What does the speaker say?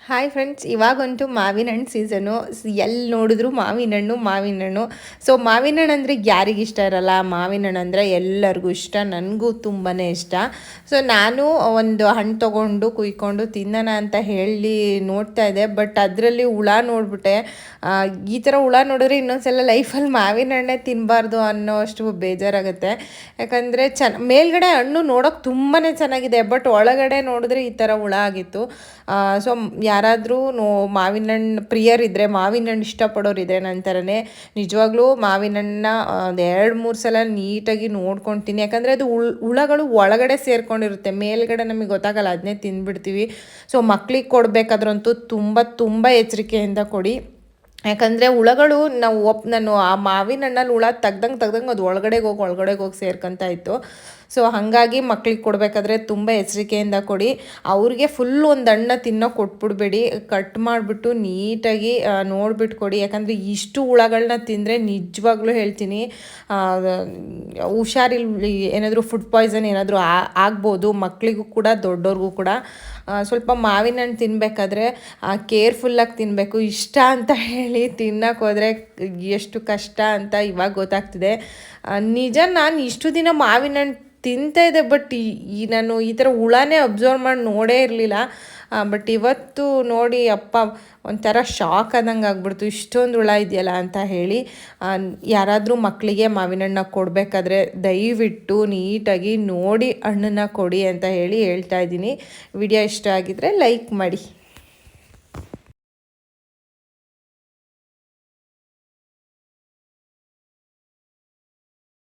Hi friends, ಇವಾಗಂತೂ ಮಾವಿನ ಹಣ್ಣು ಸೀಸನು. ಎಲ್ಲಿ ನೋಡಿದ್ರು ಮಾವಿನ ಹಣ್ಣು ಮಾವಿನ ಹಣ್ಣು. ಸೊ ಮಾವಿನ ಹಣ್ಣು ಅಂದರೆ ಯಾರಿಗಿಷ್ಟ ಇರಲ್ಲ? ಮಾವಿನ ಹಣ್ಣು ಅಂದರೆ ಎಲ್ಲರಿಗೂ ಇಷ್ಟ, ನನಗೂ ತುಂಬಾ ಇಷ್ಟ. ಸೊ ನಾನು ಒಂದು ಹಣ್ಣು ತೊಗೊಂಡು ಕುಯ್ಕೊಂಡು ತಿನ್ನೋಣ ಅಂತ ಹೇಳಿ ನೋಡ್ತಾ ಇದ್ದೆ. ಬಟ್ ಅದರಲ್ಲಿ ಹುಳ ನೋಡಿಬಿಟ್ಟೆ. ಈ ಥರ ಹುಳ ನೋಡಿದ್ರೆ ಇನ್ನೊಂದ್ಸಲ ಲೈಫಲ್ಲಿ ಮಾವಿನ ಹಣ್ಣೇ ತಿನ್ನಬಾರ್ದು ಅನ್ನೋ ಅಷ್ಟು ಬೇಜಾರಾಗುತ್ತೆ. ಯಾಕಂದರೆ ಮೇಲ್ಗಡೆ ಹಣ್ಣು ನೋಡೋಕೆ ತುಂಬಾ ಚೆನ್ನಾಗಿದೆ, ಬಟ್ ಒಳಗಡೆ ನೋಡಿದ್ರೆ ಈ ಥರ ಹುಳ ಆಗಿತ್ತು. ಸೊ ಯಾರಾದರೂ ಮಾವಿನ ಹಣ್ಣು ಪ್ರಿಯರಿದ್ದರೆ, ಮಾವಿನ ಹಣ್ಣು ಇಷ್ಟಪಡೋರಿದ್ದರೆ ನನ್ನ ಥರನೇ ನಿಜವಾಗ್ಲೂ ಮಾವಿನ ಹಣ್ಣನ್ನ ಒಂದು 2-3 ಸಲ ನೀಟಾಗಿ ನೋಡ್ಕೊತೀನಿ. ಯಾಕಂದರೆ ಅದು ಹುಳಗಳು ಒಳಗಡೆ ಸೇರ್ಕೊಂಡಿರುತ್ತೆ, ಮೇಲ್ಗಡೆ ನಮಗೆ ಗೊತ್ತಾಗಲ್ಲ, ಅದನ್ನೇ ತಿಂದ್ಬಿಡ್ತೀವಿ. ಸೊ ಮಕ್ಳಿಗೆ ಕೊಡಬೇಕಾದ್ರಂತೂ ತುಂಬ ಎಚ್ಚರಿಕೆಯಿಂದ ಕೊಡಿ. ಯಾಕಂದರೆ ಹುಳಗಳು ನಾನು ಆ ಮಾವಿನ ಹಣ್ಣಲ್ಲಿ ಹುಳ ತೆಗ್ದಂಗೆ ಅದು ಒಳಗಡೆಗೆ ಹೋಗಿ ಸೇರ್ಕೊಂತ ಇತ್ತು. ಸೊ ಹಾಗಾಗಿ ಮಕ್ಳಿಗೆ ಕೊಡಬೇಕಾದ್ರೆ ತುಂಬ ಎಚ್ಚರಿಕೆಯಿಂದ ಕೊಡಿ. ಅವ್ರಿಗೆ ಫುಲ್ ಒಂದು ಹಣ್ಣು ತಿನ್ನೋ ಕೊಟ್ಬಿಡ್ಬೇಡಿ, ಕಟ್ ಮಾಡಿಬಿಟ್ಟು ನೀಟಾಗಿ ನೋಡಿಬಿಟ್ಟು ಕೊಡಿ. ಯಾಕಂದರೆ ಇಷ್ಟು ಹುಳಗಳನ್ನ ತಿಂದರೆ ನಿಜವಾಗ್ಲೂ ಹೇಳ್ತೀನಿ, ಹುಷಾರಿಲ್ಲ, ಏನಾದರೂ ಫುಡ್ ಪಾಯ್ಸನ್ ಏನಾದರೂ ಆಗ್ಬೋದು ಮಕ್ಕಳಿಗೂ ಕೂಡ ದೊಡ್ಡವ್ರಿಗೂ ಕೂಡ. ಸ್ವಲ್ಪ ಮಾವಿನ ಹಣ್ಣು ತಿನ್ನಬೇಕಾದ್ರೆ ಕೇರ್ಫುಲ್ಲಾಗಿ ತಿನ್ನಬೇಕು. ಇಷ್ಟ ಅಂತ ಹೇಳಿ ತಿನ್ನೋಕೆ ಹೋದರೆ ಎಷ್ಟು ಕಷ್ಟ ಅಂತ ಇವಾಗ ಗೊತ್ತಾಗ್ತಿದೆ. ನಿಜ, ನಾನು ಇಷ್ಟು ದಿನ ಮಾವಿನ ಹಣ್ಣು ತಿಂತಾಯಿದ್ದೆ, ಬಟ್ ನಾನು ಈ ಥರ ಹುಳನೇ ಅಬ್ಸರ್ವ್ ಮಾಡಿ ನೋಡೇ ಇರಲಿಲ್ಲ. ಬಟ್ ಇವತ್ತು ನೋಡಿ ಅಪ್ಪ ಒಂಥರ ಶಾಕ್ ಆದಂಗೆ ಆಗ್ಬಿಡ್ತು, ಇಷ್ಟೊಂದು ಹುಳ ಇದೆಯಲ್ಲ ಅಂತ ಹೇಳಿ. ಯಾರಾದರೂ ಮಕ್ಕಳಿಗೆ ಮಾವಿನ ಹಣ್ಣನ್ನ ಕೊಡಬೇಕಾದ್ರೆ ದಯವಿಟ್ಟು ನೀಟಾಗಿ ನೋಡಿ ಹಣ್ಣನ್ನು ಕೊಡಿ ಅಂತ ಹೇಳ್ತಾ ಇದ್ದೀನಿ. ವಿಡಿಯೋ ಇಷ್ಟ ಆಗಿದ್ದರೆ ಲೈಕ್ ಮಾಡಿ.